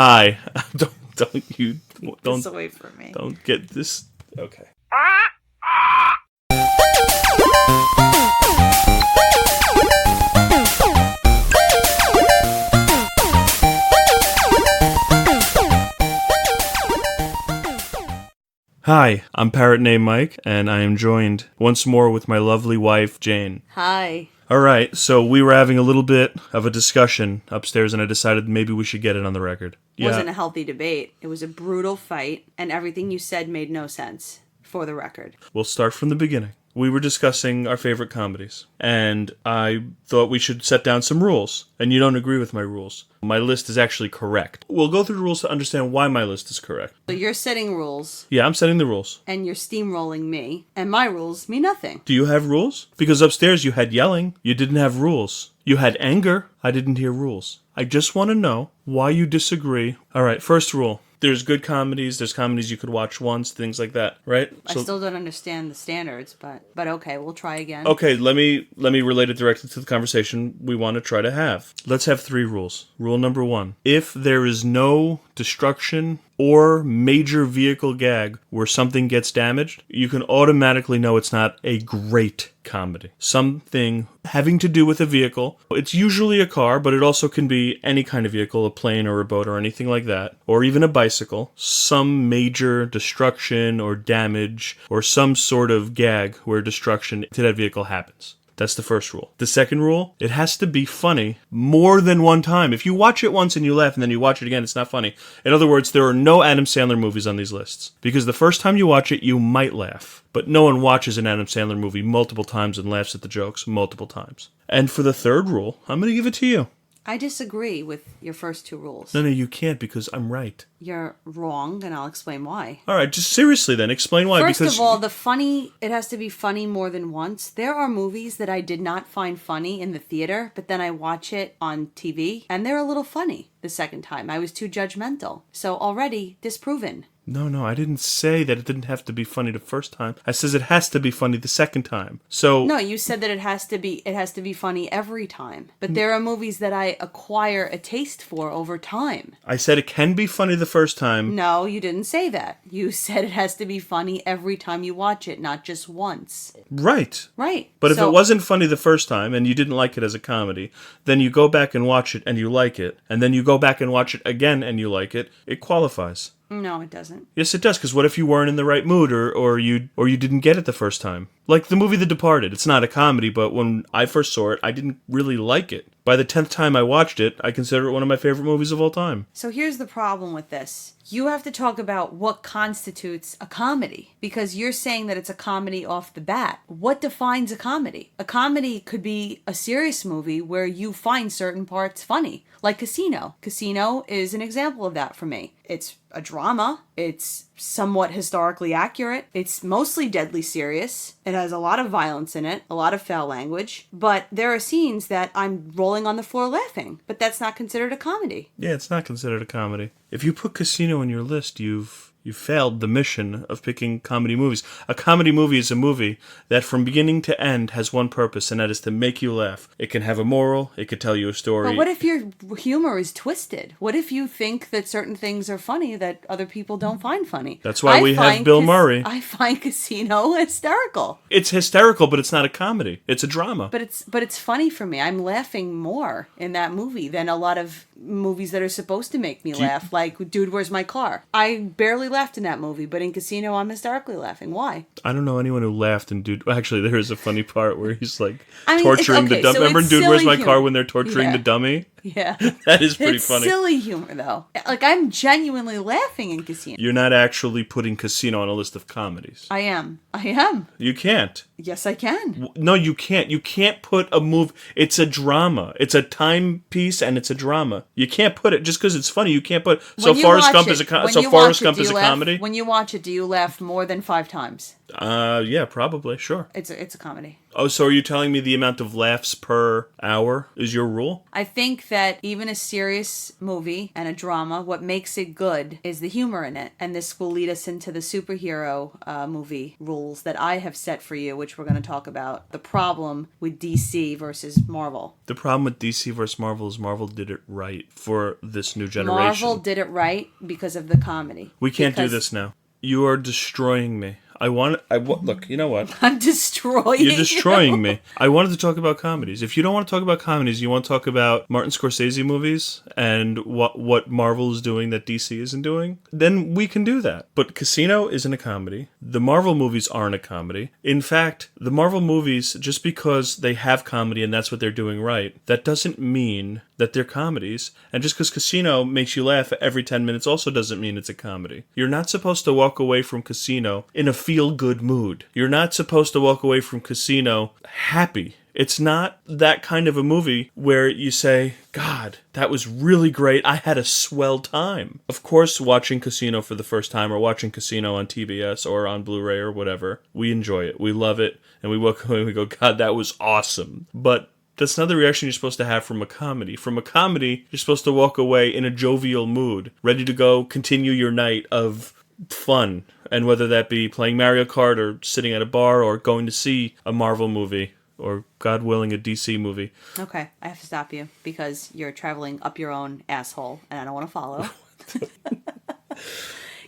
Hi. Don't This away from me. Don't get this. Okay. Hi, I'm parrotnamedmike, and I am joined once more with my lovely wife, Jane. Hi. Alright, so we were having a little bit of a discussion upstairs, and I decided maybe we should get it on the record. It wasn't a healthy debate. It was a brutal fight, and everything you said made no sense, for the record. We'll start from the beginning. We were discussing our favorite comedies, and I thought we should set down some rules, and you don't agree with my rules. My list is actually correct. We'll go through the rules to understand why my list is correct. So you're setting rules. Yeah, I'm setting the rules. And you're steamrolling me, and my rules mean nothing. Do you have rules? Because upstairs you had yelling. You didn't have rules. You had anger. I didn't hear rules. I just want to know why you disagree. All right, first rule. There's good comedies, there's comedies you could watch once, things like that, right? I still don't understand the standards, but okay, we'll try again. Okay, let me relate it directly to the conversation we want to try to have. Let's have 3 rules. Rule number 1. If there is no destruction or major vehicle gag where something gets damaged, you can automatically know it's not a great comedy. Something having to do with a vehicle. It's usually a car, but it also can be any kind of vehicle, a plane or a boat or anything like that, or even a bicycle. Some major destruction or damage or some sort of gag where destruction to that vehicle happens. That's the first rule. The second rule, it has to be funny more than one time. If you watch it once and you laugh and then you watch it again, it's not funny. In other words, there are no Adam Sandler movies on these lists. Because the first time you watch it, you might laugh. But no one watches an Adam Sandler movie multiple times and laughs at the jokes multiple times. And for the third rule, I'm going to give it to you. I disagree with your first 2 rules. No, you can't because I'm right. You're wrong, and I'll explain why. All right, just seriously then, explain why. First of all, it has to be funny more than once. There are movies that I did not find funny in the theater, but then I watch it on TV, and they're a little funny the second time. I was too judgmental. So already disproven. No, I didn't say that it didn't have to be funny the first time. I says it has to be funny the second time. So no, you said that it has to be funny every time. But there are movies that I acquire a taste for over time. I said it can be funny the first time. No, you didn't say that. You said it has to be funny every time you watch it, not just once. Right. But if it wasn't funny the first time and you didn't like it as a comedy, then you go back and watch it and you like it, and then you go back and watch it again and you like it, it qualifies. No, it doesn't. Yes, it does, because what if you weren't in the right mood or you didn't get it the first time? Like the movie The Departed. It's not a comedy, but when I first saw it, I didn't really like it. By the 10th time I watched it, I consider it one of my favorite movies of all time. So here's the problem with this. You have to talk about what constitutes a comedy, because you're saying that it's a comedy off the bat. What defines a comedy? A comedy could be a serious movie where you find certain parts funny, like Casino. Casino is an example of that for me. It's a drama. It's somewhat historically accurate. It's mostly deadly serious. It has a lot of violence in it, a lot of foul language. But there are scenes that I'm rolling on the floor laughing. But that's not considered a comedy. Yeah, it's not considered a comedy. If you put Casino on your list, you've failed the mission of picking comedy movies. A comedy movie is a movie that from beginning to end has one purpose, and that is to make you laugh. It can have a moral, it could tell you a story. But what if your humor is twisted? What if you think that certain things are funny that other people don't find funny? That's why we have Bill Murray. I find Casino hysterical. It's hysterical, but it's not a comedy. It's a drama. But it's funny for me. I'm laughing more in that movie than a lot of movies that are supposed to make me laugh, like Dude, Where's My Car? I barely laughed in that movie, but in Casino, I'm hysterically laughing. Why? I don't know anyone who laughed in Dude. Actually, there is a funny part where he's like torturing the dummy. So remember Dude, Where's My Car when they're torturing the dummy? Yeah. That is pretty funny. It's silly humor, though. Like, I'm genuinely laughing in Casino. You're not actually putting Casino on a list of comedies. I am. You can't. Yes, I can. No, you can't. You can't put a movie. It's a drama. It's a timepiece, and it's a drama. You can't put it just because it's funny. You can't put. Forrest Gump is a comedy. When you watch it, do you laugh more than 5 times? Yeah, probably. Sure. It's a comedy. Oh, so are you telling me the amount of laughs per hour is your rule? I think that even a serious movie and a drama, what makes it good is the humor in it. And this will lead us into the superhero movie rules that I have set for you, which we're going to talk about. The problem with DC versus Marvel. The problem with DC versus Marvel is Marvel did it right for this new generation. Marvel did it right because of the comedy. We can't do this now. You are destroying me. Look, you know what? I'm destroying You're destroying me. I wanted to talk about comedies. If you don't want to talk about comedies, you want to talk about Martin Scorsese movies and what Marvel is doing that DC isn't doing, then we can do that. But Casino isn't a comedy. The Marvel movies aren't a comedy. In fact, the Marvel movies, just because they have comedy and that's what they're doing right, that doesn't mean that they're comedies. And just because Casino makes you laugh every 10 minutes also doesn't mean it's a comedy. You're not supposed to walk away from Casino in a feel-good mood. You're not supposed to walk away from Casino happy. It's not that kind of a movie where you say, God, that was really great. I had a swell time. Of course, watching Casino for the first time or watching Casino on TBS or on Blu-ray or whatever, we enjoy it. We love it. And we walk away and we go, God, that was awesome. But that's not the reaction you're supposed to have from a comedy. From a comedy, you're supposed to walk away in a jovial mood, ready to go continue your night of fun. And whether that be playing Mario Kart or sitting at a bar or going to see a Marvel movie or, God willing, a DC movie. Okay, I have to stop you because you're traveling up your own asshole and I don't want to follow.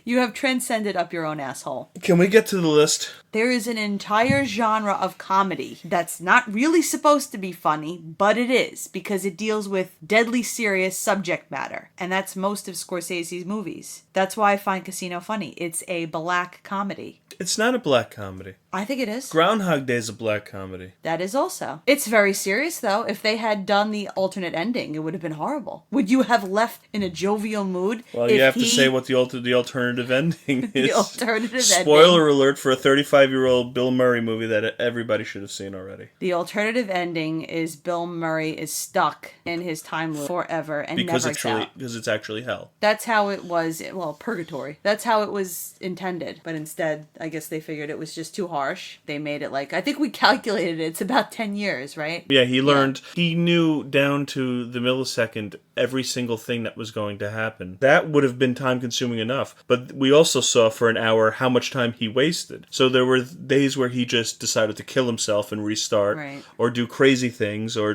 You have transcended up your own asshole. Can we get to the list? There is an entire genre of comedy that's not really supposed to be funny, but it is, because it deals with deadly serious subject matter. And that's most of Scorsese's movies. That's why I find Casino funny. It's a black comedy. It's not a black comedy. I think it is. Groundhog Day is a black comedy. That is also. It's very serious, though. If they had done the alternate ending, it would have been horrible. Would you have left in a jovial mood? Well, you have to say what the alternative ending is. The alternative ending. Spoiler alert for a 35-year-old Bill Murray movie that everybody should have seen already. The alternative ending is Bill Murray is stuck in his time loop forever and never gets out. Because it's actually hell. That's how it was, well, purgatory. That's how it was intended. But instead, I guess they figured it was just too harsh. They made it like, I think we calculated it, it's about 10 years, right? Yeah, he learned, he knew down to the millisecond every single thing that was going to happen. That would have been time consuming enough. But we also saw for an hour how much time he wasted. So there were days where he just decided to kill himself and restart, right, or do crazy things or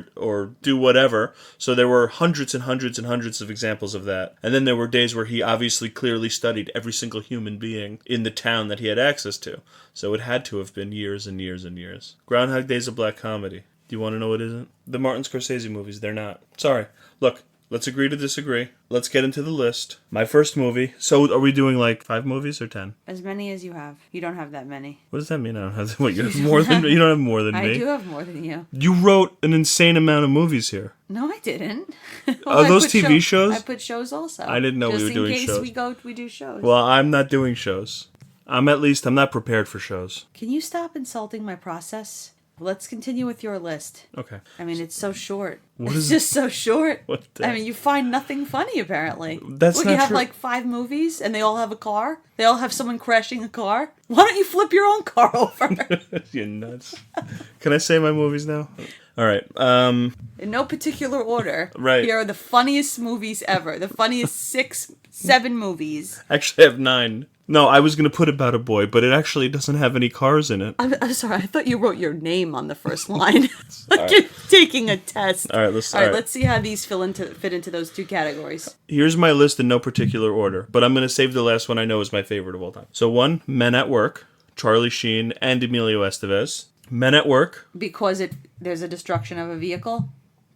do whatever. So there were hundreds and hundreds and hundreds of examples of that. And then there were days where he obviously clearly studied every single human being in the town that he had access to. So it had to have been years and years and years. Groundhog Day is a black comedy. Do you want to know what isn't? The Martin Scorsese movies, they're not. Sorry. Look, let's agree to disagree. Let's get into the list. My first movie. So are we doing like 5 movies or 10? As many as you have. You don't have that many. What does that mean? I don't have. What, you have more than me? You don't have more than me. I do have more than you. You wrote an insane amount of movies here. No, I didn't. Are those TV shows? I put shows also. I didn't know we were doing shows. Just in case we do shows. Well, I'm not doing shows. I'm not prepared for shows. Can you stop insulting my process? Let's continue with your list. Okay. I mean, it's so short. It's just so short. What I mean, you find nothing funny, apparently. That's not true. You have like 5 movies, and they all have a car? They all have someone crashing a car? Why don't you flip your own car over? You're nuts. Can I say my movies now? All right. In no particular order. Right. Here are the funniest movies ever. The funniest 6, 7 movies. Actually, I have 9. No, I was going to put About a Boy, but it actually doesn't have any cars in it. I'm sorry, I thought you wrote your name on the first line. Like you're taking a test. All right, let's see how these fit into those 2 categories. Here's my list in no particular order, but I'm going to save the last one I know is my favorite of all time. So 1, Men at Work, Charlie Sheen and Emilio Estevez. Men at Work. Because there's a destruction of a vehicle?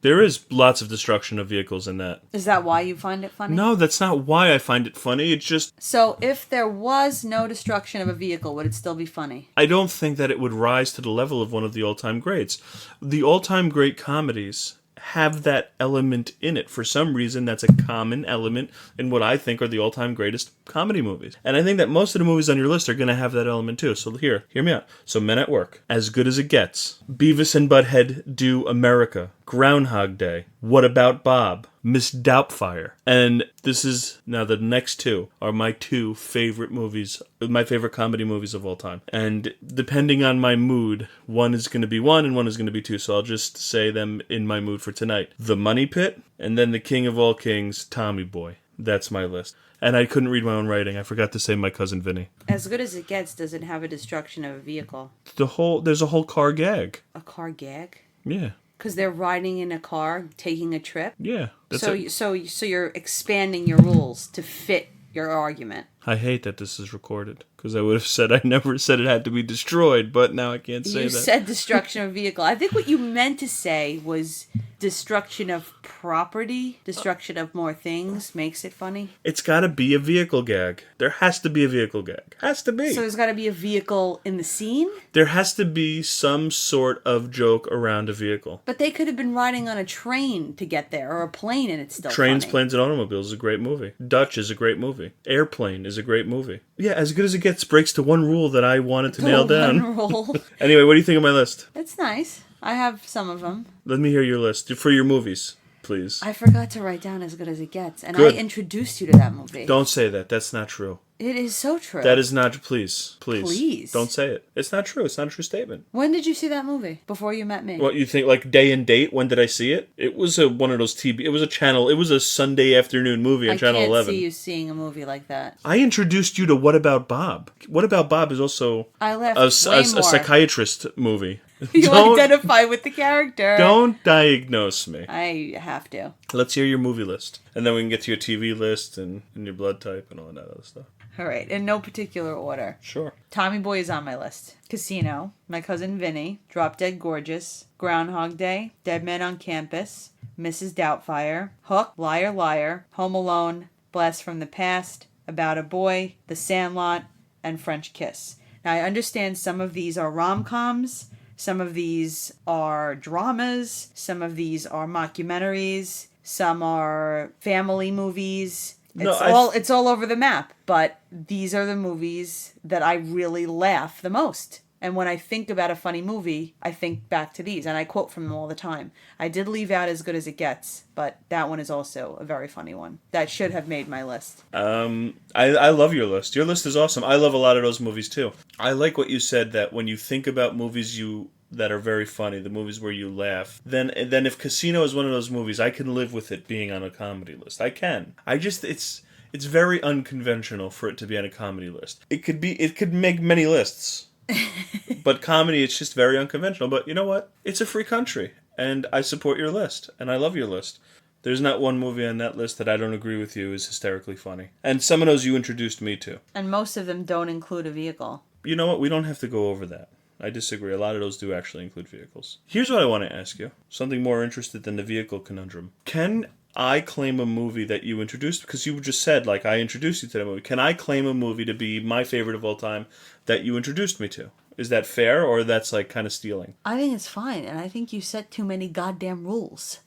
There is lots of destruction of vehicles in that. Is that why you find it funny? No, that's not why I find it funny. It's just... So if there was no destruction of a vehicle, would it still be funny? I don't think that it would rise to the level of one of the all-time greats. The all-time great comedies have that element in it. For some reason, that's a common element in what I think are the all-time greatest comedy movies. And I think that most of the movies on your list are going to have that element too. So hear me out. So Men at Work, As Good as It Gets, Beavis and Butthead Do America, Groundhog Day, What About Bob, Miss Doubtfire. And this is, now the next two are my two favorite movies, my favorite comedy movies of all time. And depending on my mood, one is going to be one and one is going to be two. So I'll just say them in my mood for tonight. The Money Pit, and then the king of all kings, Tommy Boy. That's my list. And I couldn't read my own writing. I forgot to say My Cousin Vinny. As Good as It Gets doesn't have a destruction of a vehicle. There's a whole car gag. A car gag? Yeah. Because they're riding in a car, taking a trip? Yeah. So you're expanding your rules to fit your argument. I hate that this is recorded, because I would have said I never said it had to be destroyed, but now I can't say that. You said destruction of a vehicle. I think what you meant to say was destruction of property, destruction of more things makes it funny. It's got to be a vehicle gag. There has to be a vehicle gag. Has to be. So there's got to be a vehicle in the scene? There has to be some sort of joke around a vehicle. But they could have been riding on a train to get there, or a plane, and it's still Trains, funny. Planes, and Automobiles is a great movie. Dutch is a great movie. Airplane is a great movie. Yeah, As Good as It Gets breaks to one rule that I wanted to nail down. One rule. Anyway, what do you think of my list? It's nice. I have some of them. Let me hear your list for your movies, please. I forgot to write down As Good as It Gets, and Good. I introduced you to that movie. Don't say that. That's not true. It is so true. That is not. Please. Please. Don't say it. It's not true. It's not a true statement. When did you see that movie? Before you met me? What, you think, like, day and date? When did I see it? It was one of those TV. It was a channel. It was a Sunday afternoon movie on Channel 11. I can't see you seeing a movie like that. I introduced you to What About Bob? What About Bob is also I left a way more. psychiatrist movie. You identify with the character. Don't diagnose me. I have to. Let's hear your movie list. And then we can get to your TV list and your blood type and all that other stuff. All right, in no particular order. Sure. Tommy Boy is on my list. Casino, My Cousin Vinny, Drop Dead Gorgeous, Groundhog Day, Dead Man on Campus, Mrs. Doubtfire, Hook, Liar Liar, Home Alone, Blast from the Past, About a Boy, The Sandlot, and French Kiss. Now, I understand some of these are rom-coms, some of these are dramas, some of these are mockumentaries, some are family movies. It's all over the map, but these are the movies that I really laugh the most. And when I think about a funny movie, I think back to these, and I quote from them all the time. I did leave out As Good as It Gets, but that one is also a very funny one. That should have made my list. I love your list. Your list is awesome. I love a lot of those movies too. I like what you said, that when you think about movies that are very funny, the movies where you laugh, then if Casino is one of those movies, I can live with it being on a comedy list. I can. It's very unconventional for it to be on a comedy list. It could make many lists. But comedy, it's just very unconventional. But you know what? It's a free country, and I support your list, and I love your list. There's not one movie on that list that I don't agree with you is hysterically funny. And some of those you introduced me to. And most of them don't include a vehicle. You know what? We don't have to go over that. I disagree. A lot of those do actually include vehicles. Here's what I want to ask you. Something more interested than the vehicle conundrum. Can I claim a movie that you introduced? Because you just said, like, I introduced you to that movie. Can I claim a movie to be my favorite of all time that you introduced me to? Is that fair, or that's, like, kind of stealing? I think it's fine, and I think you set too many goddamn rules.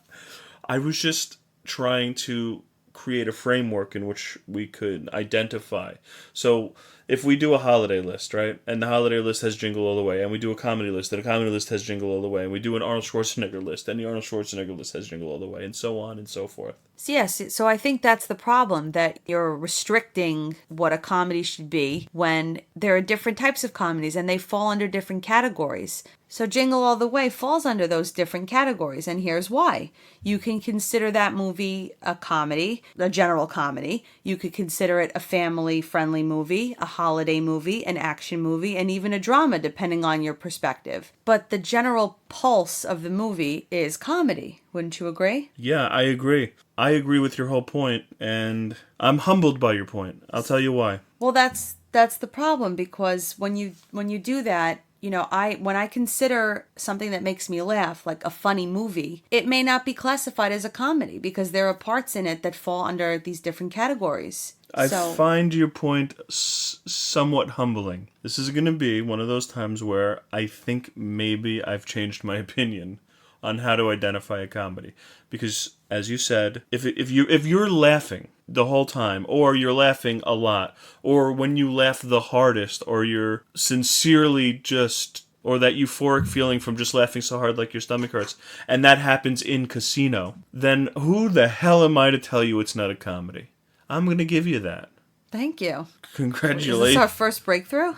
I was just trying to create a framework in which we could identify. So if we do a holiday list, right, and the holiday list has Jingle All the Way, and we do a comedy list, and a comedy list has Jingle All the Way, and we do an Arnold Schwarzenegger list, and the Arnold Schwarzenegger list has Jingle All the Way, and so on and so forth. So yes, so I think that's the problem, that you're restricting what a comedy should be when there are different types of comedies, and they fall under different categories. So Jingle All the Way falls under those different categories, and here's why. You can consider that movie a comedy, a general comedy. You could consider it a family-friendly movie, a holiday movie, an action movie, and even a drama, depending on your perspective. But the general pulse of the movie is comedy. Wouldn't you agree? Yeah, I agree. I agree with your whole point, and I'm humbled by your point. I'll tell you why. Well, that's the problem, because when you do that, you know, when I consider something that makes me laugh, like a funny movie, it may not be classified as a comedy because there are parts in it that fall under these different categories. I find your point somewhat humbling. This is going to be one of those times where I think maybe I've changed my opinion on how to identify a comedy. Because, as you said, if you're laughing the whole time, or you're laughing a lot, or when you laugh the hardest, or you're sincerely just or that euphoric feeling from just laughing so hard like your stomach hurts, and that happens in Casino, then who the hell am I to tell you it's not a comedy? I'm going to give you that. Thank you. Congratulations. Is this our first breakthrough?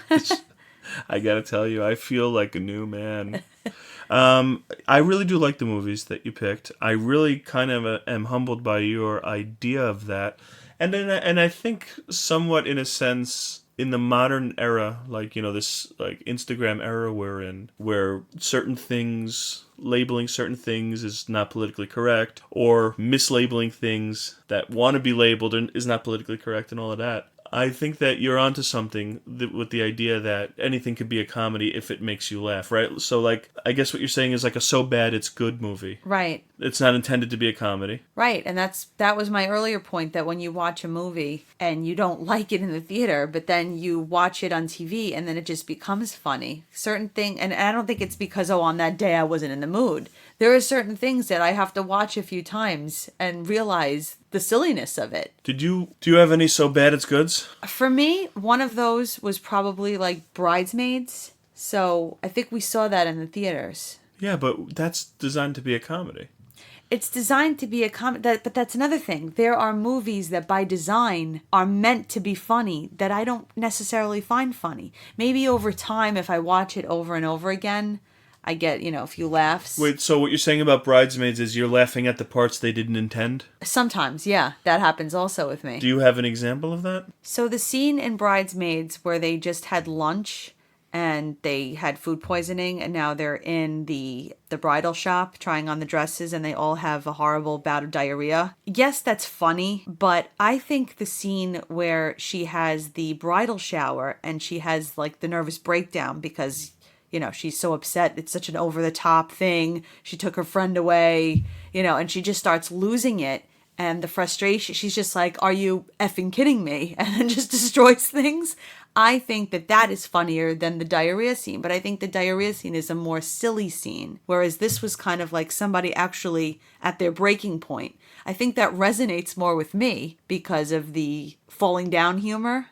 I got to tell you, I feel like a new man. I really do like the movies that you picked. I really kind of am humbled by your idea of that. And I think somewhat in a sense, in the modern era, like, this like Instagram era we're in, where certain things, labeling certain things is not politically correct, or mislabeling things that want to be labeled and is not politically correct and all of that. I think that you're onto something with the idea that anything could be a comedy if it makes you laugh, right? So, like, I guess what you're saying is like a so bad it's good movie. Right. It's not intended to be a comedy. Right, and that was my earlier point, that when you watch a movie and you don't like it in the theater, but then you watch it on TV and then it just becomes funny. Certain thing, and I don't think it's because, on that day I wasn't in the mood. There are certain things that I have to watch a few times and realize the silliness of it. Do you have any so bad it's goods? For me, one of those was probably like Bridesmaids. So I think we saw that in the theaters. Yeah, but that's designed to be a comedy. It's designed to be a comedy, but that's another thing. There are movies that by design are meant to be funny that I don't necessarily find funny. Maybe over time, if I watch it over and over again, I get, a few laughs. Wait, so what you're saying about Bridesmaids is you're laughing at the parts they didn't intend? Sometimes, yeah. That happens also with me. Do you have an example of that? So the scene in Bridesmaids where they just had lunch and they had food poisoning, and now they're in the bridal shop trying on the dresses, and they all have a horrible bout of diarrhea. Yes, that's funny, but I think the scene where she has the bridal shower and she has like the nervous breakdown because, she's so upset. It's such an over-the-top thing. She took her friend away, and she just starts losing it. And the frustration, she's just like, are you effing kidding me? And then just destroys things. I think that is funnier than the diarrhea scene. But I think the diarrhea scene is a more silly scene. Whereas this was kind of like somebody actually at their breaking point. I think that resonates more with me because of the falling down humor.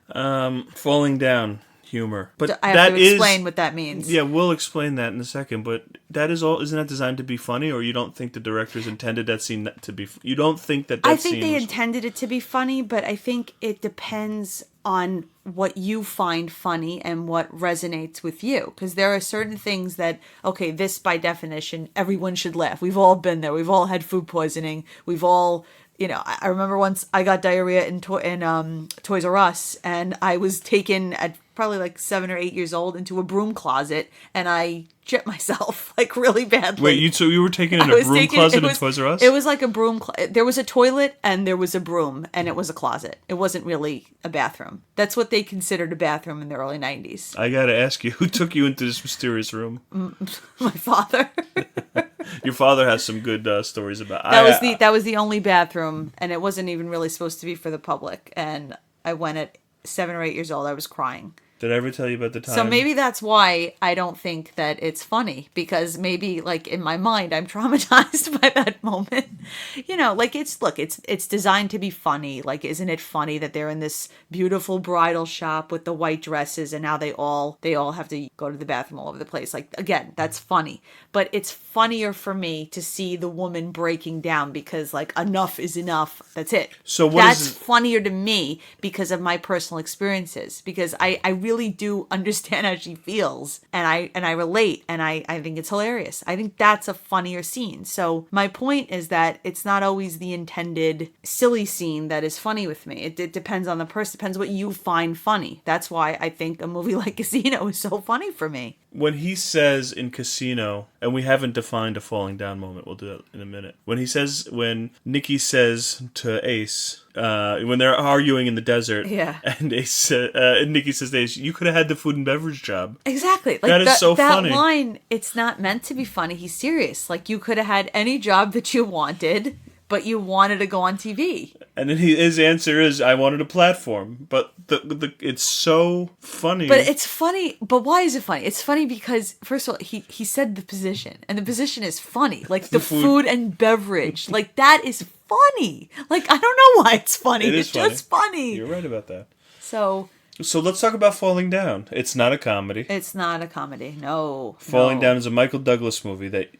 Falling down humor. But I have to explain what that means. Yeah, we'll explain that in a second. But that is all. Isn't that designed to be funny, or you don't think the directors intended that scene to be? You don't think that? I think they intended it to be funny, but I think it depends on what you find funny and what resonates with you. Because there are certain things that, okay, this by definition, everyone should laugh. We've all been there. We've all had food poisoning. We've all. I remember once I got diarrhea in Toys R Us, and I was taken at probably like 7 or 8 years old into a broom closet, and I shit myself like really badly. Wait, so you were taken in a broom closet in Toys R Us? It was like a broom. There was a toilet and there was a broom, and it was a closet. It wasn't really a bathroom. That's what they considered a bathroom in the early 90s. I gotta ask you, who took you into this mysterious room? My father. Your father has some good stories about that was the only bathroom, and it wasn't even really supposed to be for the public. And I went at 7 or 8 years old. I was crying. Did I ever tell you about the time? So maybe that's why I don't think that it's funny, because maybe like in my mind I'm traumatized by that moment. It's designed to be funny. Like, isn't it funny that they're in this beautiful bridal shop with the white dresses, and now they all have to go to the bathroom all over the place? Like, again, that's funny. But it's funnier for me to see the woman breaking down because, like, enough is enough. That's it. So that's funnier to me because of my personal experiences. Because I really do understand how she feels, and I relate, and I think it's hilarious. I think that's a funnier scene. So my point is that it's not always the intended silly scene that is funny with me. It depends on the person. It depends what you find funny. That's why I think a movie like Casino is so funny for me. When he says in Casino, and we haven't defined a falling down moment, we'll do that in a minute. When Nikki says to Ace, when they're arguing in the desert, yeah, and Nikki says to Ace, you could have had the food and beverage job. Exactly. Like, that is so funny. That line, it's not meant to be funny. He's serious. Like, you could have had any job that you wanted, but you wanted to go on TV. And then his answer is, I wanted a platform. But it's so funny. But it's funny. But why is it funny? It's funny because, first of all, he said the position. And the position is funny. Like, the food and beverage. Like, that is funny. Like, I don't know why it's funny. It's funny. just funny. You're right about that. So, So let's talk about Falling Down. It's not a comedy. It's not a comedy. No. Falling no. Down is a Michael Douglas movie that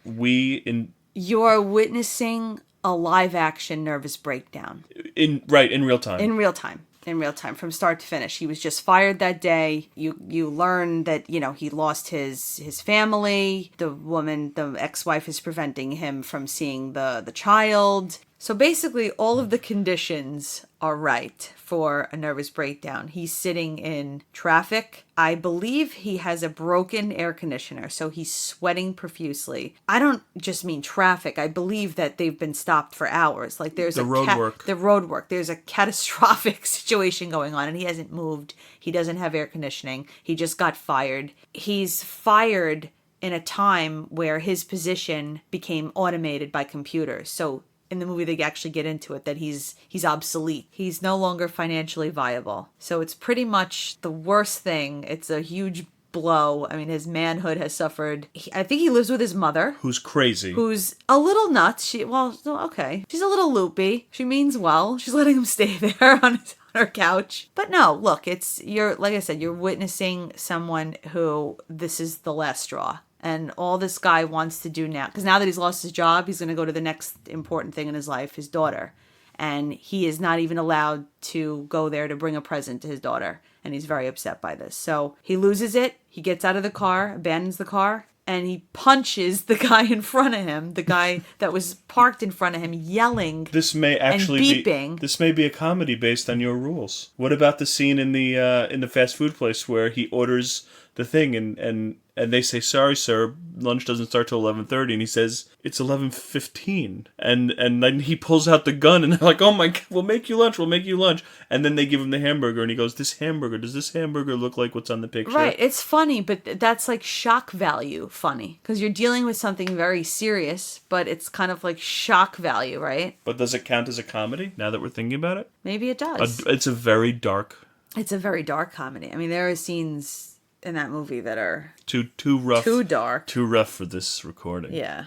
You're witnessing a live action nervous breakdown. in real time. In real time. In real time, from start to finish. He was just fired that day. You learn that, he lost his family. The ex-wife is preventing him from seeing the child. So basically, all of the conditions are right for a nervous breakdown. He's sitting in traffic. I believe he has a broken air conditioner, so he's sweating profusely. I don't just mean traffic. I believe that they've been stopped for hours. Like there's The road work. The road work. There's a catastrophic situation going on, and he hasn't moved. He doesn't have air conditioning. He just got fired. He's fired in a time where his position became automated by computers. So in the movie they actually get into it that he's obsolete. He's no longer financially viable. So it's pretty much the worst thing. It's a huge blow. I mean, his manhood has suffered. I think he lives with his mother, Who's crazy. who's a little nuts. She's a little loopy. She means well. She's letting him stay there on her couch. But no, look, like I said, you're witnessing someone who this is the last straw. And all this guy wants to do now, because now that he's lost his job, he's going to go to the next important thing in his life, his daughter. And he is not even allowed to go there to bring a present to his daughter. And he's very upset by this. So he loses it. He gets out of the car, abandons the car, and he punches the guy in front of him, the guy that was parked in front of him, yelling. This may actually beeping. This may be a comedy based on your rules. What about the scene in the fast food place where he orders the thing and they say, "Sorry, sir, lunch doesn't start till 11:30," and he says it's 11:15, and then he pulls out the gun, and they're like, "Oh my God, we'll make you lunch," and then they give him the hamburger, and he goes, does this hamburger look like what's on the picture?" Right, it's funny, but that's like shock value funny, because you're dealing with something very serious, but it's kind of like shock value, right? But does it count as a comedy now that we're thinking about it? Maybe it does. It's a very dark. It's a very dark comedy. I mean, there are scenes in that movie that are too rough, too dark, too rough for this recording. Yeah.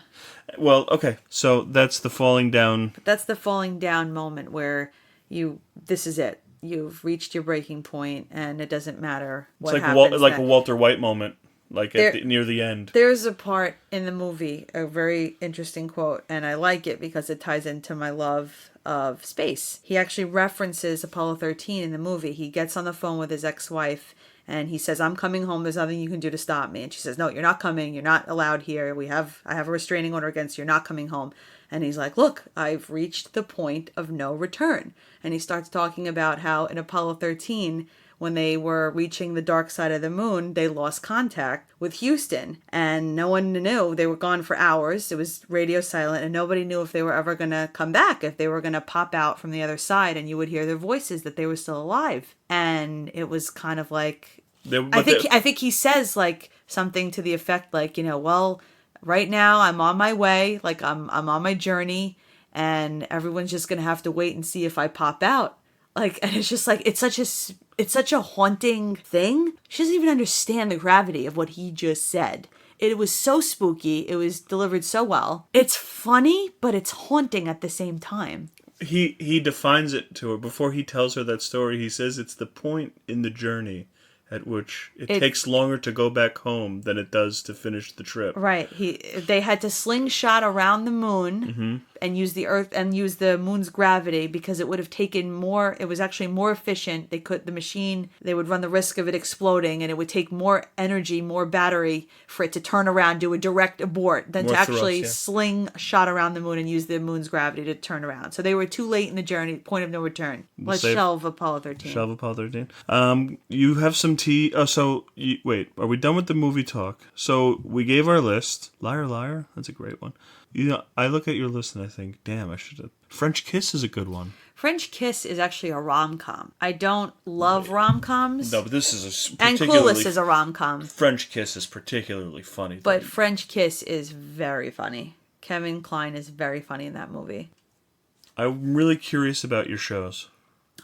Well, okay, so that's the falling down. That's the falling down moment where this is it. You've reached your breaking point, and it doesn't matter what happens. It's like a Walter White moment, like near the end. There's a part in the movie, a very interesting quote, and I like it because it ties into my love of space. He actually references Apollo 13 in the movie. He gets on the phone with his ex-wife, and he says, "I'm coming home. There's nothing you can do to stop me." And she says, "No, you're not coming. You're not allowed here. I have a restraining order against you. You're not coming home." And he's like, "Look, I've reached the point of no return." And he starts talking about how in Apollo 13, when they were reaching the dark side of the moon, they lost contact with Houston. And no one knew. They were gone for hours. It was radio silent, and nobody knew if they were ever going to come back, if they were going to pop out from the other side, and you would hear their voices that they were still alive. And it was kind of like, I think he says like something to the effect like, well, right now I'm on my way, like I'm on my journey, and everyone's just gonna have to wait and see if I pop out. Like, and it's just like it's such a haunting thing. She doesn't even understand the gravity of what he just said. It was so spooky. It was delivered so well. It's funny, but it's haunting at the same time. He defines it to her before he tells her that story. He says it's the point in the journey at which it takes longer to go back home than it does to finish the trip. Right. They had to slingshot around the moon and use the Earth and use the moon's gravity because it would have taken more. It was actually more efficient. They would run the risk of it exploding, and it would take more energy, more battery for it to turn around, do a direct abort, than to actually slingshot around the moon and use the moon's gravity to turn around. So they were too late in the journey, point of no return. Let's shelve Apollo 13. Shelve Apollo 13. You have some tea. Wait, are we done with the movie talk? So we gave our list. Liar, Liar. That's a great one. I look at your list and I think, damn, I should have. French Kiss is a good one. French Kiss is actually a rom-com. I don't love rom-coms. No, but this is and Clueless is a rom-com. French Kiss is particularly funny. But French Kiss is very funny. Kevin Kline is very funny in that movie. I'm really curious about your shows.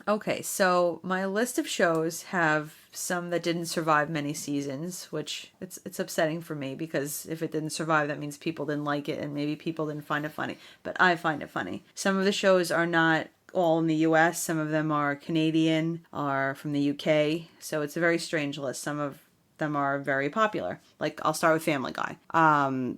Okay, so my list of shows have some that didn't survive many seasons, which it's upsetting for me because if it didn't survive, that means people didn't like it and maybe people didn't find it funny. But I find it funny. Some of the shows are not all in the US. Some of them are Canadian, are from the UK. So it's a very strange list. Some of them are very popular. Like, I'll start with Family Guy.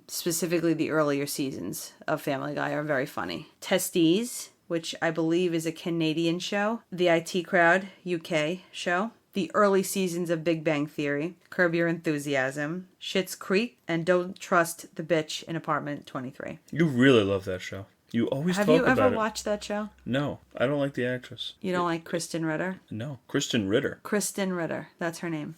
Specifically, the earlier seasons of Family Guy are very funny. Testes, which I believe is a Canadian show. The IT Crowd, UK show. The early seasons of Big Bang Theory. Curb Your Enthusiasm. Schitt's Creek. And Don't Trust the Bitch in Apartment 23. You really love that show. You always Have talk you about it. ever watched that show? No, I don't like the actress. You don't like Kristen Ritter? No, Kristen Ritter. Kristen Ritter. That's her name.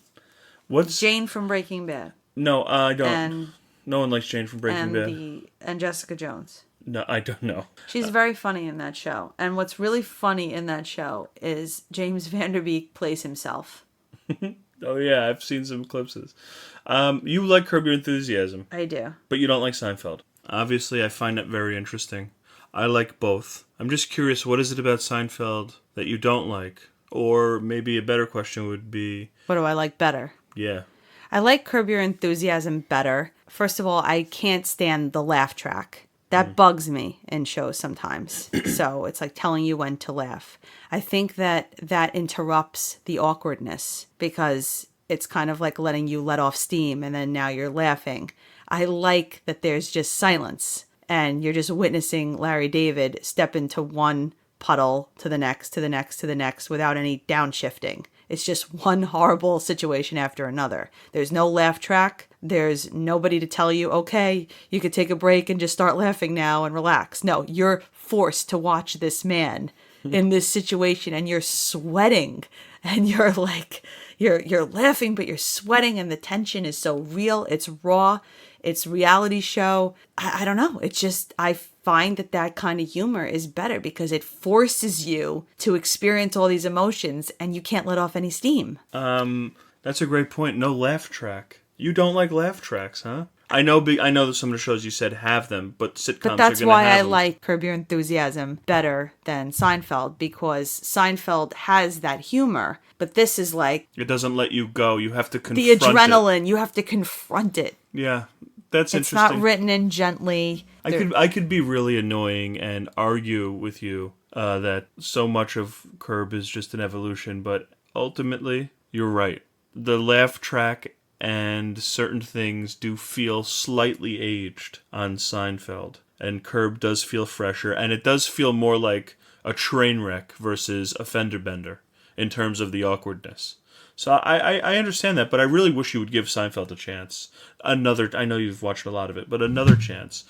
What's Jane from Breaking Bad. No, I don't. And no one likes Jane from Breaking Bad. And Jessica Jones. No, I don't know. She's very funny in that show. And what's really funny in that show is James Van Der Beek plays himself. Oh yeah, I've seen some clips. You like Curb Your Enthusiasm. I do. But you don't like Seinfeld. Obviously, I find it very interesting. I like both. I'm just curious, what is it about Seinfeld that you don't like? Or maybe a better question would be... What do I like better? Yeah. I like Curb Your Enthusiasm better. First of all, I can't stand the laugh track. That bugs me in shows sometimes. So it's like telling you when to laugh. I think that interrupts the awkwardness because it's kind of like letting you let off steam and then now you're laughing. I like that there's just silence and you're just witnessing Larry David step into one puddle to the next, to the next, to the next without any downshifting. It's just one horrible situation after another. There's no laugh track. There's nobody to tell you, okay, you could take a break and just start laughing now and relax. No, you're forced to watch this man in this situation and you're sweating and you're like, you're laughing, but you're sweating and the tension is so real. It's raw. It's reality show. I don't know. It's just, I find that kind of humor is better because it forces you to experience all these emotions and you can't let off any steam. That's a great point. No laugh track. You don't like laugh tracks, huh? I know that some of the shows you said have them, but sitcoms are going to have them. But that's why I like Curb Your Enthusiasm better than Seinfeld, because Seinfeld has that humor, but this is like... It doesn't let you go. You have to confront the adrenaline. You have to confront it. Yeah, that's it's interesting. It's not written in gently. I could be really annoying and argue with you that so much of Curb is just an evolution, but ultimately, you're right. The laugh track and certain things do feel slightly aged on Seinfeld. And Curb does feel fresher, and it does feel more like a train wreck versus a fender bender in terms of the awkwardness. So I understand that, but I really wish you would give Seinfeld a chance. I know you've watched a lot of it, but another chance.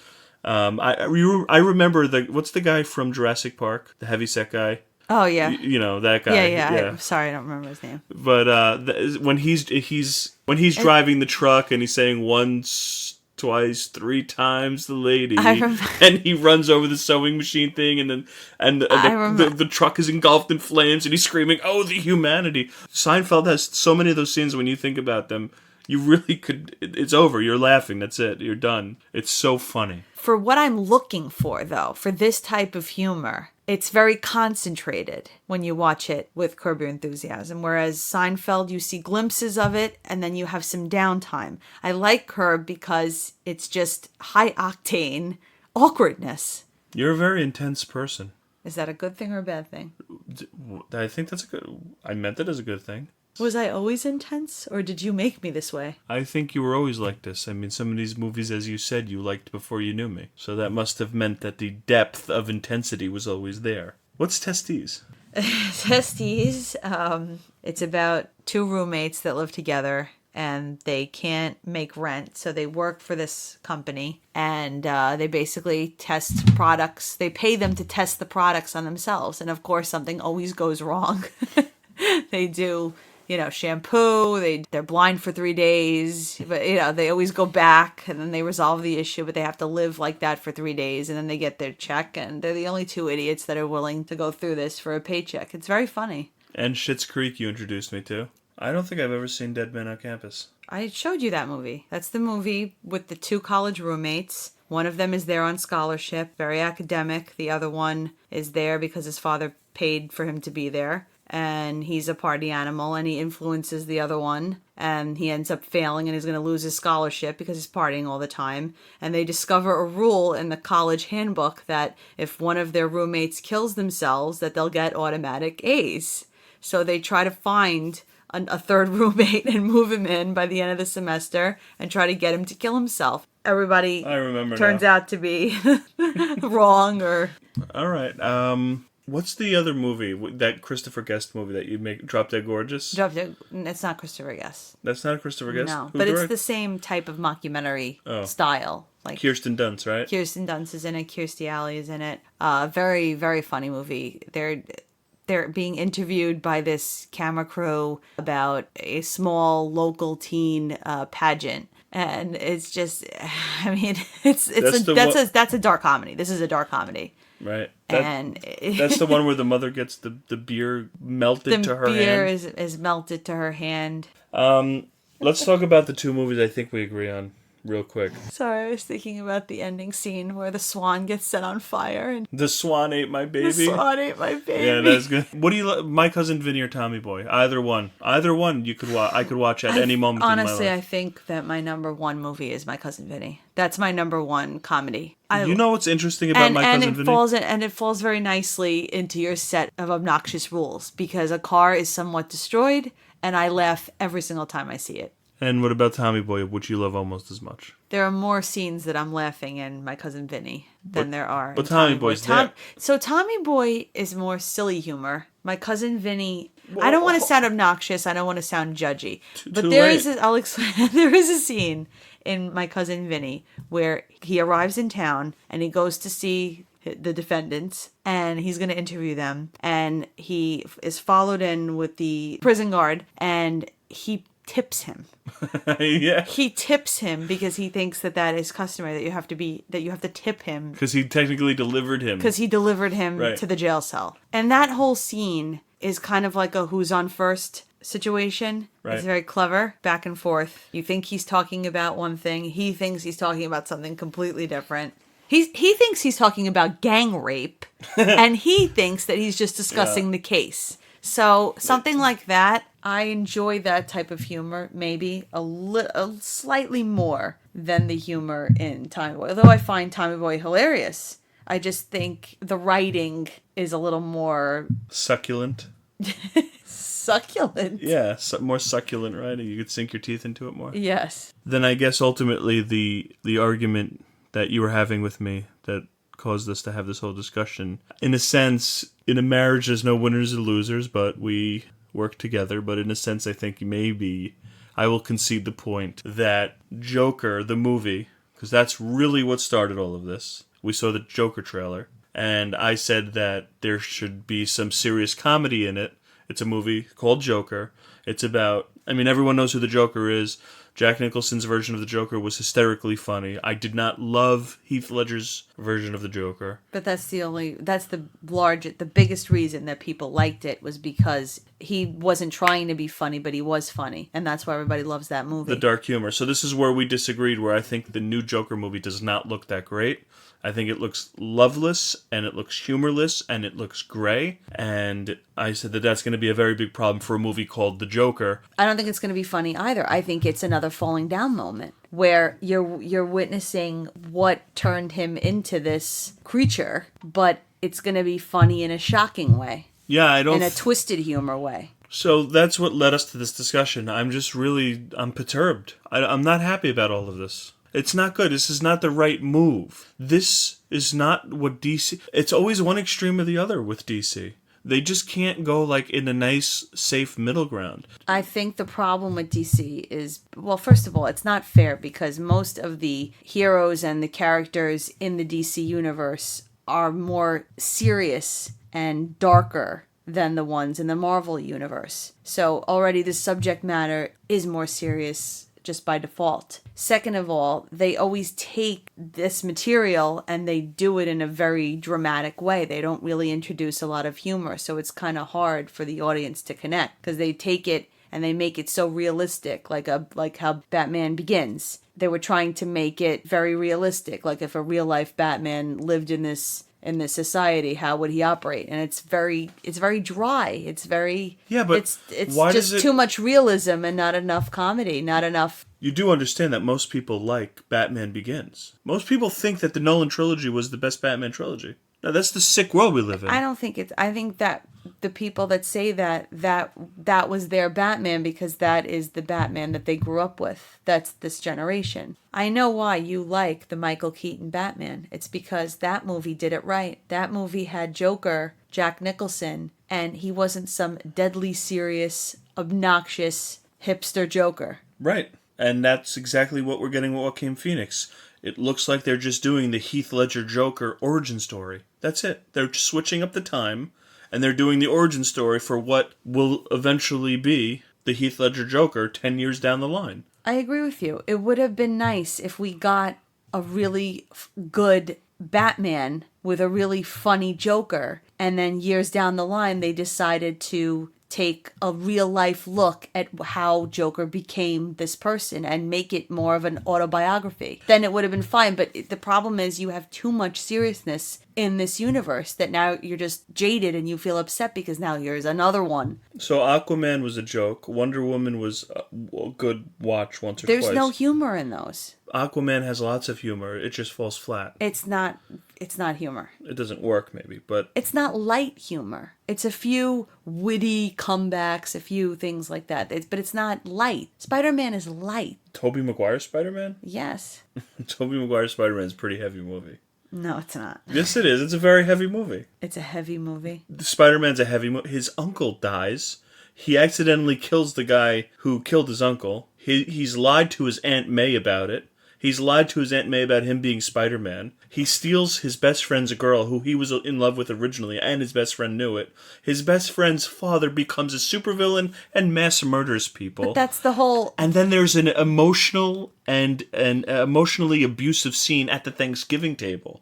I remember what's the guy from Jurassic Park, the heavyset guy? Oh yeah, you know that guy. Yeah. I'm sorry, I don't remember his name. But when he's driving the truck and he's saying once, twice, three times the lady, and he runs over the sewing machine thing, and then the truck is engulfed in flames, and he's screaming, "Oh, the humanity!" Seinfeld has so many of those scenes. When you think about them, you really could. It's over. You're laughing. That's it. You're done. It's so funny. For what I'm looking for, though, for this type of humor, it's very concentrated when you watch it with Curb Your Enthusiasm, whereas Seinfeld, you see glimpses of it, and then you have some downtime. I like Curb because it's just high-octane awkwardness. You're a very intense person. Is that a good thing or a bad thing? I think that's I meant it as a good thing. Was I always intense, or did you make me this way? I think you were always like this. I mean, some of these movies, as you said, you liked before you knew me. So that must have meant that the depth of intensity was always there. What's Testes? Testes, it's about two roommates that live together, and they can't make rent, so they work for this company, and they basically test products. They pay them to test the products on themselves, and of course something always goes wrong. They do... shampoo, they're blind for 3 days, but, they always go back and then they resolve the issue, but they have to live like that for 3 days and then they get their check and they're the only two idiots that are willing to go through this for a paycheck. It's very funny. And Schitt's Creek you introduced me to. I don't think I've ever seen Dead Men on Campus. I showed you that movie. That's the movie with the two college roommates. One of them is there on scholarship, very academic. The other one is there because his father paid for him to be there. and he's a party animal, and he influences the other one, and he ends up failing, and he's going to lose his scholarship because he's partying all the time. And they discover a rule in the college handbook that if one of their roommates kills themselves, that they'll get automatic A's. So they try to find a third roommate and move him in by the end of the semester and try to get him to kill himself. Everybody I remember turns now. out to be wrong or... All right. What's the other movie, that Christopher Guest movie that you make, Drop Dead Gorgeous? It's not Christopher Guest. That's not a Christopher Guest? No, Who but it's directed? the same type of mockumentary style. Like Kirsten Dunst, right? Kirsten Dunst is in it. Kirstie Alley is in it. Very, very funny movie. They're being interviewed by this camera crew about a small local teen pageant. And it's just, I mean, that's a dark comedy. This is a dark comedy. Right. That's the one where the mother gets the beer melted to her hand. The beer is melted to her hand. Let's talk about the two movies I think we agree on real quick. Sorry, I was thinking about the ending scene where the swan gets set on fire. And The Swan Ate My Baby. the swan ate my baby. Yeah, that's good. What do you like? My Cousin Vinny or Tommy Boy? Either one. Either one you could watch. I could watch at any moment Honestly, in my I life. think that my number one movie is My Cousin Vinny. That's my number one comedy. You know what's interesting about My Cousin Vinny? It falls very nicely into your set of obnoxious rules because a car is somewhat destroyed, and I laugh every single time I see it. And what about Tommy Boy, which you love almost as much? There are more scenes that I'm laughing in My Cousin Vinny than there are but in Tommy Boy's there. So Tommy Boy is more silly humor. My Cousin Vinny, I don't want to sound obnoxious. I don't want to sound judgy. But I'll explain. There is a scene in My Cousin Vinny where he arrives in town and he goes to see the defendants and he's going to interview them. And he is followed in with the prison guard and he tips him. Yeah. He tips him because he thinks that is customary, that you have to tip him. Because he technically delivered him. Because he delivered him Right. to the jail cell. And that whole scene is kind of like a who's on first situation. Right. It's very clever, back and forth. You think he's talking about one thing. He thinks he's talking about something completely different. He thinks he's talking about gang rape. And he thinks that he's just discussing the case. So something like that, I enjoy that type of humor maybe a slightly more than the humor in Tommy Boy. Although I find Tommy Boy hilarious, I just think the writing is a little more Succulent. succulent. Yeah, more succulent writing. You could sink your teeth into it more. Yes. Then I guess ultimately the argument that you were having with me that caused us to have this whole discussion, in a sense, in a marriage there's no winners or losers, but we work together. But in a sense, I think maybe I will concede the point that Joker, the movie, because that's really what started all of this. We saw the Joker trailer, and I said that there should be some serious comedy in it. It's a movie called Joker. It's about, everyone knows who the Joker is. Jack Nicholson's version of the Joker was hysterically funny. I did not love Heath Ledger's version of the Joker. But that's the biggest reason that people liked it was because he wasn't trying to be funny, but he was funny. And that's why everybody loves that movie. The dark humor. So this is where we disagreed, where I think the new Joker movie does not look that great. I think it looks loveless, and it looks humorless, and it looks gray. And I said that that's going to be a very big problem for a movie called The Joker. I don't think it's going to be funny either. I think it's another falling down moment where you're witnessing what turned him into this creature, but it's going to be funny in a shocking way. Yeah, in a twisted humor way. So that's what led us to this discussion. I'm perturbed. I'm not happy about all of this. It's not good. This is not the right move. This is not what DC... It's always one extreme or the other with DC. They just can't go like in a nice, safe middle ground. I think the problem with DC is, well, first of all, it's not fair because most of the heroes and the characters in the DC universe are more serious and darker than the ones in the Marvel universe. So already the subject matter is more serious just by default. Second of all, they always take this material and they do it in a very dramatic way. They don't really introduce a lot of humor, so it's kind of hard for the audience to connect because they take it and they make it so realistic, like how Batman Begins. They were trying to make it very realistic, like if a real life Batman lived in this in this society, how would he operate? And it's very dry. It's very it's why just does it... too much realism and not enough comedy, not enough. You do understand that most people like Batman Begins. Most people think that the Nolan trilogy was the best Batman trilogy. Now, that's the sick world we live in. I don't think it's. I think that the people that say that was their Batman because that is the Batman that they grew up with. That's this generation. I know why you like the Michael Keaton Batman. It's because that movie did it right. That movie had Joker, Jack Nicholson, and he wasn't some deadly serious, obnoxious hipster Joker. Right. And that's exactly what we're getting with Joaquin Phoenix. It looks like they're just doing the Heath Ledger Joker origin story. That's it. They're just switching up the time, and they're doing the origin story for what will eventually be the Heath Ledger Joker 10 years down the line. I agree with you. It would have been nice if we got a really good Batman with a really funny Joker, and then years down the line they decided to take a real life look at how Joker became this person and make it more of an autobiography. Then it would have been fine. But the problem is you have too much seriousness in this universe that now you're just jaded and you feel upset because now here's another one. So Aquaman was a joke. Wonder Woman was a good watch once or twice. There's no humor in those. Aquaman has lots of humor. It just falls flat. It's not humor. It doesn't work, maybe, but... It's not light humor. It's a few witty comebacks, a few things like that. But it's not light. Spider-Man is light. Tobey Maguire's Spider-Man? Yes. Tobey Maguire's Spider-Man is a pretty heavy movie. No, it's not. Yes, it is. It's a very heavy movie. It's a heavy movie. Spider-Man's a heavy movie. His uncle dies. He accidentally kills the guy who killed his uncle. He's lied to his Aunt May about it. He's lied to his Aunt May about him being Spider-Man. He steals his best friend's girl, who he was in love with originally, and his best friend knew it. His best friend's father becomes a supervillain and mass murders people. But that's the whole... And then there's an emotional and an emotionally abusive scene at the Thanksgiving table.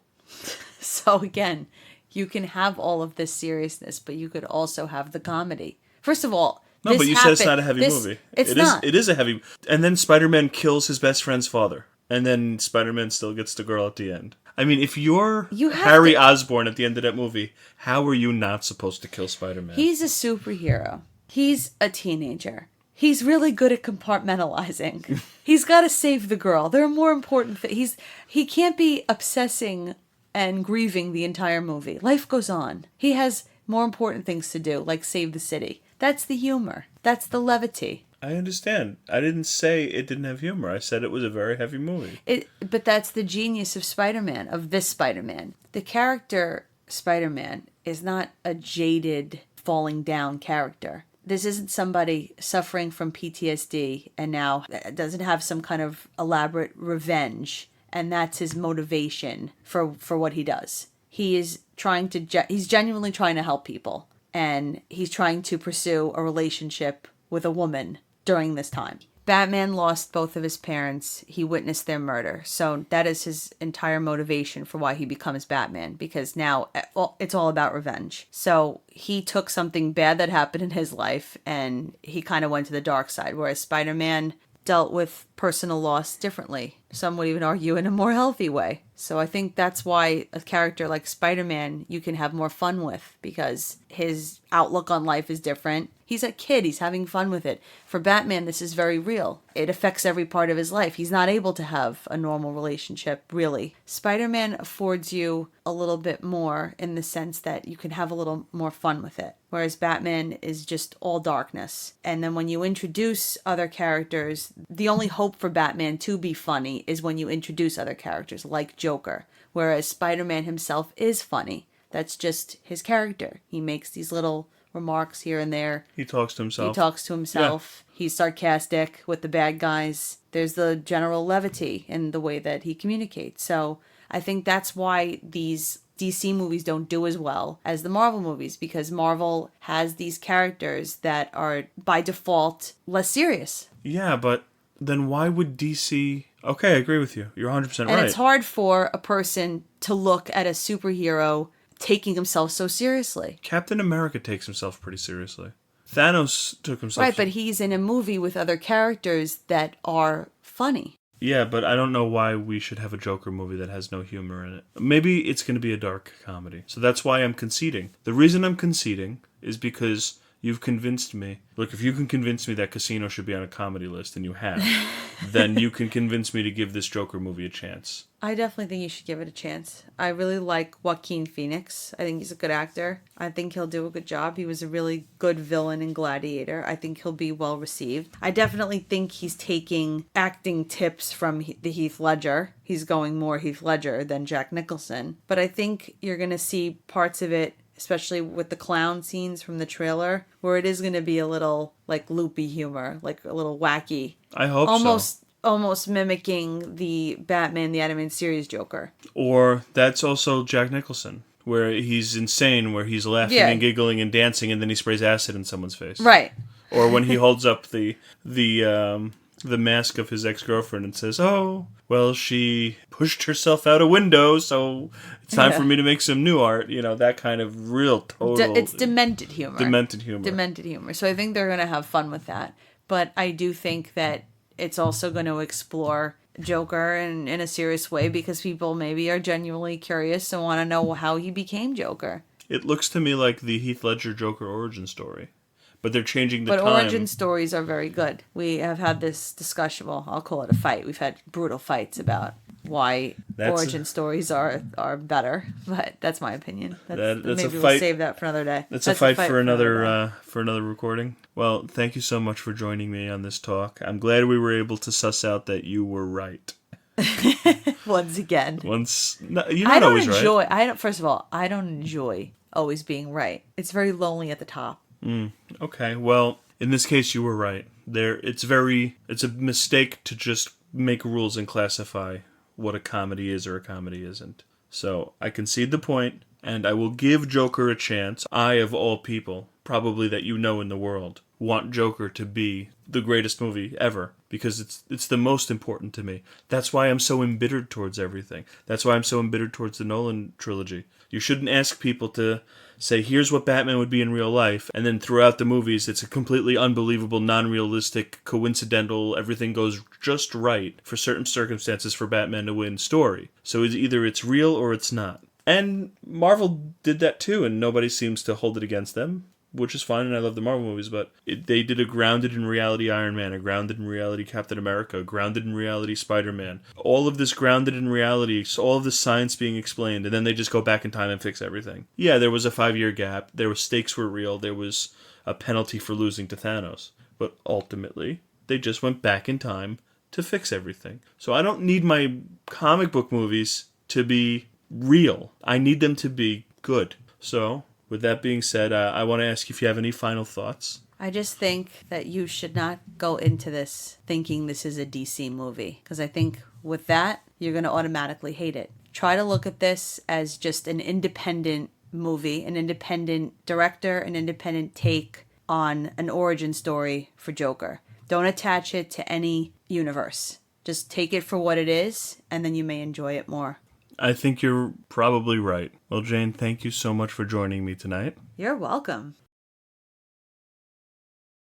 So again, you can have all of this seriousness, but you could also have the comedy. First of all... No, but you said it's not a heavy movie. It's not. It is a heavy... And then Spider-Man kills his best friend's father. And then Spider-Man still gets the girl at the end. I mean, if you're Harry Osborn at the end of that movie, how are you not supposed to kill Spider-Man? He's a superhero. He's a teenager. He's really good at compartmentalizing. He's got to save the girl. There are more important things. He can't be obsessing and grieving the entire movie. Life goes on. He has more important things to do, like save the city. That's the humor. That's the levity. I understand. I didn't say it didn't have humor. I said it was a very heavy movie. But that's the genius of Spider-Man, of this Spider-Man. The character Spider-Man is not a jaded, falling down character. This isn't somebody suffering from PTSD and now doesn't have some kind of elaborate revenge, and that's his motivation for what he does. He's genuinely trying to help people, and he's trying to pursue a relationship with a woman during this time. Batman lost both of his parents. He witnessed their murder. So that is his entire motivation for why he becomes Batman, because now it's all about revenge. So he took something bad that happened in his life and he kind of went to the dark side, whereas Spider-Man dealt with personal loss differently. Some would even argue in a more healthy way. So I think that's why a character like Spider-Man you can have more fun with, because his outlook on life is different. He's a kid. He's having fun with it. For Batman, this is very real. It affects every part of his life. He's not able to have a normal relationship, really. Spider-Man affords you a little bit more in the sense that you can have a little more fun with it. Whereas Batman is just all darkness. And then when you introduce other characters, the only hope for Batman to be funny is when you introduce other characters like Joker. Whereas Spider-Man himself is funny. That's just his character. He makes these little remarks here and there. He talks to himself. Yeah. He's sarcastic with the bad guys. There's the general levity in the way that he communicates. So I think that's why these DC movies don't do as well as the Marvel movies, because Marvel has these characters that are by default less serious. Yeah, but then why would DC... Okay, I agree with you. You're 100% right. And it's hard for a person to look at a superhero taking himself so seriously. Captain America takes himself pretty seriously. Thanos took himself... Right, but he's in a movie with other characters that are funny. Yeah, but I don't know why we should have a Joker movie that has no humor in it. Maybe it's going to be a dark comedy. So that's why I'm conceding. The reason I'm conceding is because you've convinced me. Look, if you can convince me that Casino should be on a comedy list, and you have, then you can convince me to give this Joker movie a chance. I definitely think you should give it a chance. I really like Joaquin Phoenix. I think he's a good actor. I think he'll do a good job. He was a really good villain in Gladiator. I think he'll be well received. I definitely think he's taking acting tips from the Heath Ledger. He's going more Heath Ledger than Jack Nicholson. But I think you're going to see parts of it, especially with the clown scenes from the trailer, where it is going to be a little like loopy humor, like a little wacky. I hope so. Almost mimicking the Batman the Animated Series Joker. Or that's also Jack Nicholson, where he's insane, where he's laughing and giggling and dancing, and then he sprays acid in someone's face. Right. Or when he holds up the mask of his ex-girlfriend and says, "Oh, well, she pushed herself out a window, so it's time for me to make some new art." You know, that kind of real total... It's demented humor. Demented humor. Demented humor. So I think they're going to have fun with that. But I do think that it's also going to explore Joker in a serious way, because people maybe are genuinely curious and want to know how he became Joker. It looks to me like the Heath Ledger Joker origin story. But they're changing the time. But origin stories are very good. We have had this discussion, well, I'll call it a fight. We've had brutal fights about why origin stories are better, but that's my opinion. That's maybe a fight. We'll save that for another day. That's a fight for another recording. Well, thank you so much for joining me on this talk. I'm glad we were able to suss out that you were right. Once again. You're not always right. First of all, I don't enjoy always being right. It's very lonely at the top. Okay, well, in this case, you were right. It's a mistake to just make rules and classify what a comedy is or a comedy isn't. So I concede the point, and I will give Joker a chance. I, of all people, probably that you know in the world, want Joker to be the greatest movie ever, because it's the most important to me. That's why I'm so embittered towards everything. That's why I'm so embittered towards the Nolan trilogy. You shouldn't ask people to say, here's what Batman would be in real life, and then throughout the movies, it's a completely unbelievable, non-realistic, coincidental, everything goes just right for certain circumstances for Batman to win story. So either it's real or it's not. And Marvel did that too, and nobody seems to hold it against them, which is fine, and I love the Marvel movies, but they did a grounded in reality Iron Man, a grounded in reality Captain America, a grounded in reality Spider-Man. All of this grounded in reality, all of this science being explained, and then they just go back in time and fix everything. Yeah, there was a 5-year gap, stakes were real, there was a penalty for losing to Thanos, but ultimately, they just went back in time to fix everything. So I don't need my comic book movies to be real. I need them to be good. So... with that being said, I want to ask you if you have any final thoughts. I just think that you should not go into this thinking this is a DC movie, because I think with that, you're going to automatically hate it. Try to look at this as just an independent movie, an independent director, an independent take on an origin story for Joker. Don't attach it to any universe. Just take it for what it is, and then you may enjoy it more. I think you're probably right. Well, Jane, thank you so much for joining me tonight. You're welcome.